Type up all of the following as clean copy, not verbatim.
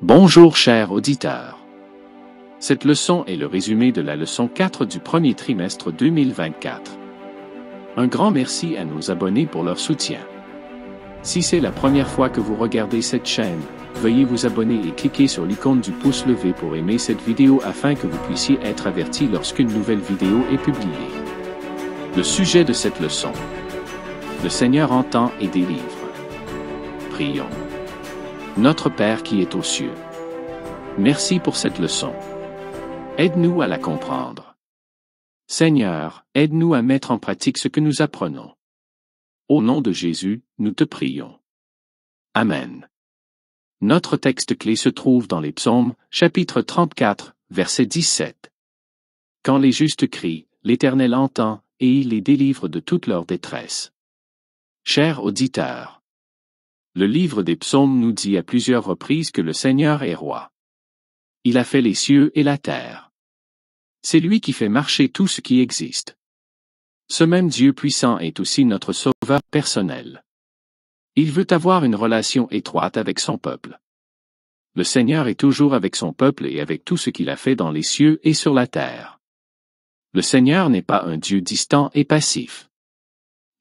Bonjour chers auditeurs. Cette leçon est le résumé de la leçon 4 du premier trimestre 2024. Un grand merci à nos abonnés pour leur soutien. Si c'est la première fois que vous regardez cette chaîne, veuillez vous abonner et cliquer sur l'icône du pouce levé pour aimer cette vidéo afin que vous puissiez être averti lorsqu'une nouvelle vidéo est publiée. Le sujet de cette leçon. Le Seigneur entend et délivre. Prions. Notre Père qui est aux cieux. Merci pour cette leçon. Aide-nous à la comprendre. Seigneur, aide-nous à mettre en pratique ce que nous apprenons. Au nom de Jésus, nous te prions. Amen. Notre texte clé se trouve dans les Psaumes, chapitre 34, verset 17. Quand les justes crient, l'Éternel entend, et il les délivre de toute leur détresse. Chers auditeurs, le livre des Psaumes nous dit à plusieurs reprises que le Seigneur est roi. Il a fait les cieux et la terre. C'est lui qui fait marcher tout ce qui existe. Ce même Dieu puissant est aussi notre sauveur personnel. Il veut avoir une relation étroite avec son peuple. Le Seigneur est toujours avec son peuple et avec tout ce qu'il a fait dans les cieux et sur la terre. Le Seigneur n'est pas un Dieu distant et passif.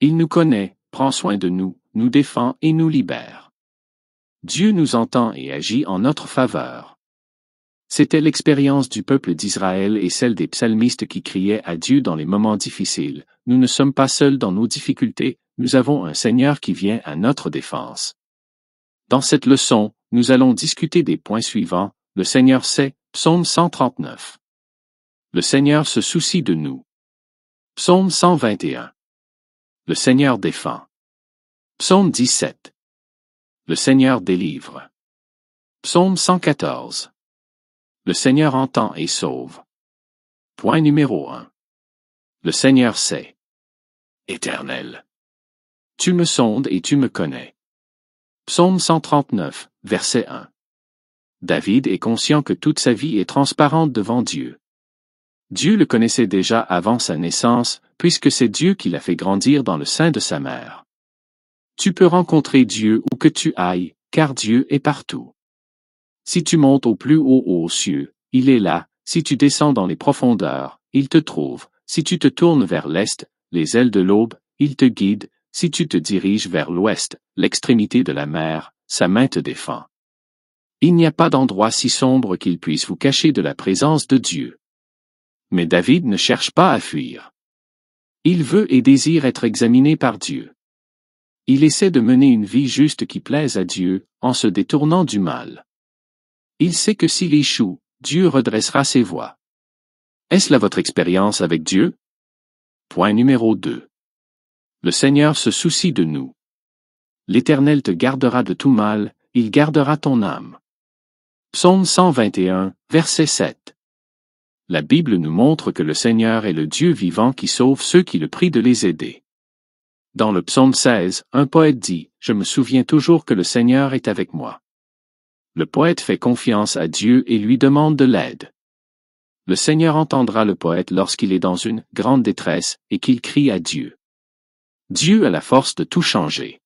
Il nous connaît, prend soin de nous défend et nous libère. Dieu nous entend et agit en notre faveur. C'était l'expérience du peuple d'Israël et celle des psalmistes qui criaient à Dieu dans les moments difficiles. Nous ne sommes pas seuls dans nos difficultés, nous avons un Seigneur qui vient à notre défense. Dans cette leçon, nous allons discuter des points suivants. Le Seigneur sait, Psaume 139. Le Seigneur se soucie de nous. Psaume 121. Le Seigneur défend. Psaume 17. Le Seigneur délivre. Psaume 114. Le Seigneur entend et sauve. Point numéro 1. Le Seigneur sait. Éternel. Tu me sondes et tu me connais. Psaume 139, verset 1. David est conscient que toute sa vie est transparente devant Dieu. Dieu le connaissait déjà avant sa naissance, puisque c'est Dieu qui l'a fait grandir dans le sein de sa mère. Tu peux rencontrer Dieu où que tu ailles, car Dieu est partout. Si tu montes au plus haut aux cieux, il est là, si tu descends dans les profondeurs, il te trouve, si tu te tournes vers l'est, les ailes de l'aube, il te guide, si tu te diriges vers l'ouest, l'extrémité de la mer, sa main te défend. Il n'y a pas d'endroit si sombre qu'il puisse vous cacher de la présence de Dieu. Mais David ne cherche pas à fuir. Il veut et désire être examiné par Dieu. Il essaie de mener une vie juste qui plaise à Dieu, en se détournant du mal. Il sait que s'il échoue, Dieu redressera ses voies. Est-ce là votre expérience avec Dieu? Point numéro 2. Le Seigneur se soucie de nous. L'Éternel te gardera de tout mal, il gardera ton âme. Psaume 121, verset 7. La Bible nous montre que le Seigneur est le Dieu vivant qui sauve ceux qui le prient de les aider. Dans le psaume 16, un poète dit « Je me souviens toujours que le Seigneur est avec moi ». Le poète fait confiance à Dieu et lui demande de l'aide. Le Seigneur entendra le poète lorsqu'il est dans une grande détresse et qu'il crie à Dieu. Dieu a la force de tout changer.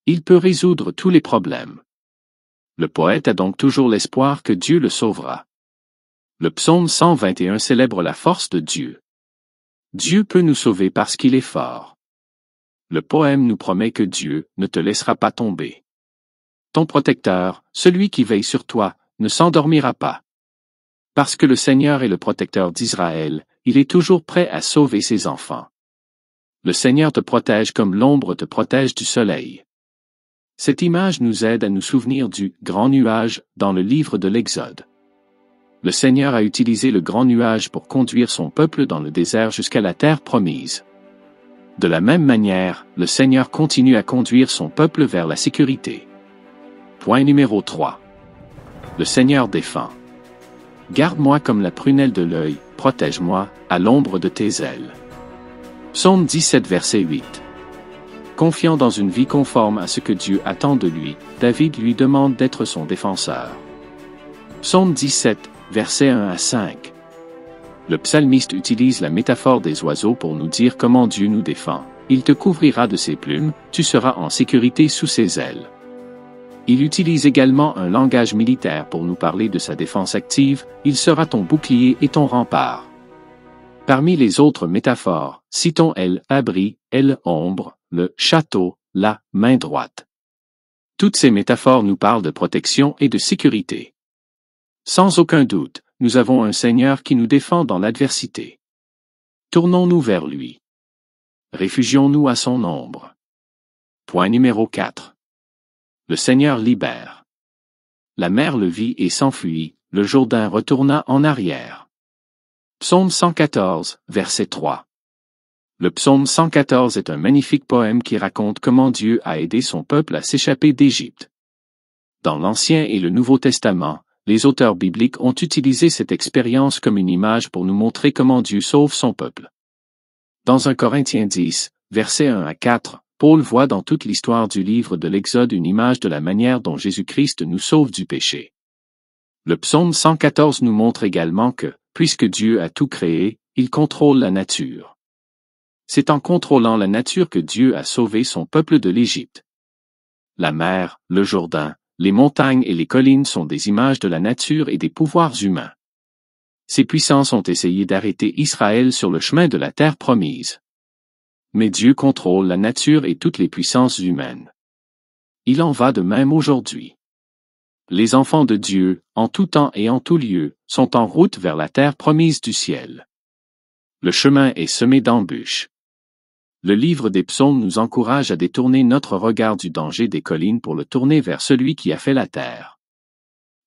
Il peut résoudre tous les problèmes. Le poète a donc toujours l'espoir que Dieu le sauvera. Le psaume 121 célèbre la force de Dieu. Dieu peut nous sauver parce qu'il est fort. Le poème nous promet que Dieu ne te laissera pas tomber. Ton protecteur, celui qui veille sur toi, ne s'endormira pas. Parce que le Seigneur est le protecteur d'Israël, il est toujours prêt à sauver ses enfants. Le Seigneur te protège comme l'ombre te protège du soleil. Cette image nous aide à nous souvenir du grand nuage dans le livre de l'Exode. Le Seigneur a utilisé le grand nuage pour conduire son peuple dans le désert jusqu'à la terre promise. De la même manière, le Seigneur continue à conduire son peuple vers la sécurité. Point numéro 3. Le Seigneur défend. Garde-moi comme la prunelle de l'œil, protège-moi, à l'ombre de tes ailes. Psaume 17 verset 8. Confiant dans une vie conforme à ce que Dieu attend de lui, David lui demande d'être son défenseur. Psaume 17, versets 1 à 5. Le psalmiste utilise la métaphore des oiseaux pour nous dire comment Dieu nous défend. Il te couvrira de ses plumes, tu seras en sécurité sous ses ailes. Il utilise également un langage militaire pour nous parler de sa défense active, il sera ton bouclier et ton rempart. Parmi les autres métaphores, citons l'abri, l'ombre, le château, la main droite. Toutes ces métaphores nous parlent de protection et de sécurité. Sans aucun doute, nous avons un Seigneur qui nous défend dans l'adversité. Tournons-nous vers lui. Réfugions-nous à son ombre. Point numéro 4. Le Seigneur libère. La mer le vit et s'enfuit, le Jourdain retourna en arrière. Psaume 114, verset 3. Le psaume 114 est un magnifique poème qui raconte comment Dieu a aidé son peuple à s'échapper d'Égypte. Dans l'Ancien et le Nouveau Testament, les auteurs bibliques ont utilisé cette expérience comme une image pour nous montrer comment Dieu sauve son peuple. Dans 1 Corinthiens 10, versets 1 à 4, Paul voit dans toute l'histoire du livre de l'Exode une image de la manière dont Jésus-Christ nous sauve du péché. Le psaume 114 nous montre également que, puisque Dieu a tout créé, il contrôle la nature. C'est en contrôlant la nature que Dieu a sauvé son peuple de l'Égypte. La mer, le Jourdain, les montagnes et les collines sont des images de la nature et des pouvoirs humains. Ces puissances ont essayé d'arrêter Israël sur le chemin de la terre promise. Mais Dieu contrôle la nature et toutes les puissances humaines. Il en va de même aujourd'hui. Les enfants de Dieu, en tout temps et en tout lieu, sont en route vers la terre promise du ciel. Le chemin est semé d'embûches. Le livre des psaumes nous encourage à détourner notre regard du danger des collines pour le tourner vers celui qui a fait la terre.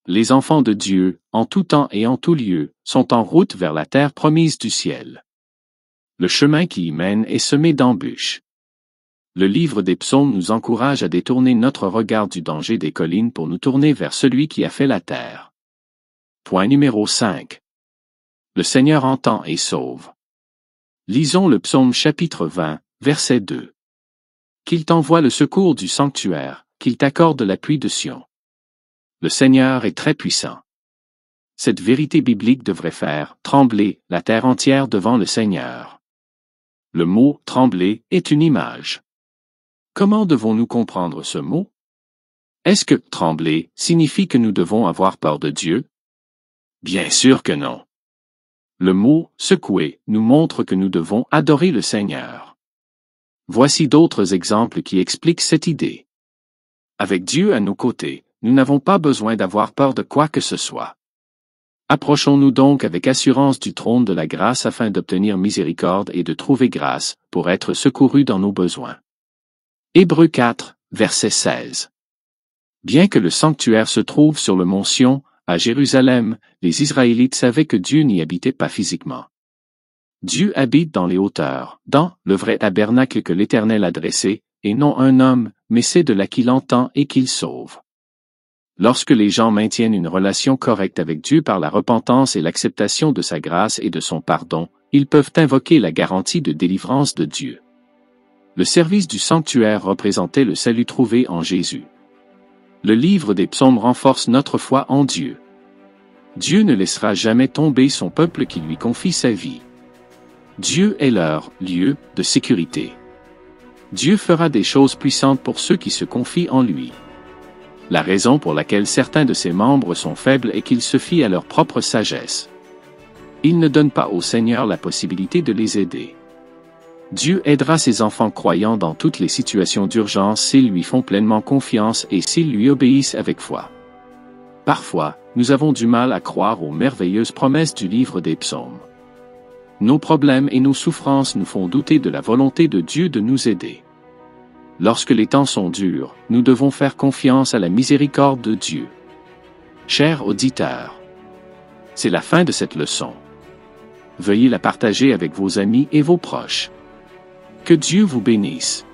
Les enfants de Dieu, en tout temps et en tout lieu, sont en route vers la terre promise du ciel. Le chemin qui y mène est semé d'embûches. Le livre des psaumes nous encourage à détourner notre regard du danger des collines pour nous tourner vers celui qui a fait la terre. Point numéro 5. Le Seigneur entend et sauve. Lisons le psaume chapitre 20, verset 2. Qu'il t'envoie le secours du sanctuaire, qu'il t'accorde l'appui de Sion. Le Seigneur est très puissant. Cette vérité biblique devrait faire trembler la terre entière devant le Seigneur. Le mot « trembler » est une image. Comment devons-nous comprendre ce mot? Est-ce que « trembler » signifie que nous devons avoir peur de Dieu? Bien sûr que non. Le mot « secouer » nous montre que nous devons adorer le Seigneur. Voici d'autres exemples qui expliquent cette idée. Avec Dieu à nos côtés, nous n'avons pas besoin d'avoir peur de quoi que ce soit. Approchons-nous donc avec assurance du trône de la grâce afin d'obtenir miséricorde et de trouver grâce, pour être secourus dans nos besoins. Hébreux 4, verset 16. Bien que le sanctuaire se trouve sur le mont Sion, à Jérusalem, les Israélites savaient que Dieu n'y habitait pas physiquement. Dieu habite dans les hauteurs, dans le vrai tabernacle que l'Éternel a dressé, et non un homme, mais c'est de là qu'il entend et qu'il sauve. Lorsque les gens maintiennent une relation correcte avec Dieu par la repentance et l'acceptation de sa grâce et de son pardon, ils peuvent invoquer la garantie de délivrance de Dieu. Le service du sanctuaire représentait le salut trouvé en Jésus. Le livre des psaumes renforce notre foi en Dieu. Dieu ne laissera jamais tomber son peuple qui lui confie sa vie. Dieu est leur lieu de sécurité. Dieu fera des choses puissantes pour ceux qui se confient en lui. La raison pour laquelle certains de ses membres sont faibles est qu'ils se fient à leur propre sagesse. Ils ne donnent pas au Seigneur la possibilité de les aider. Dieu aidera ses enfants croyants dans toutes les situations d'urgence s'ils lui font pleinement confiance et s'ils lui obéissent avec foi. Parfois, nous avons du mal à croire aux merveilleuses promesses du livre des psaumes. Nos problèmes et nos souffrances nous font douter de la volonté de Dieu de nous aider. Lorsque les temps sont durs, nous devons faire confiance à la miséricorde de Dieu. Chers auditeurs, c'est la fin de cette leçon. Veuillez la partager avec vos amis et vos proches. Que Dieu vous bénisse.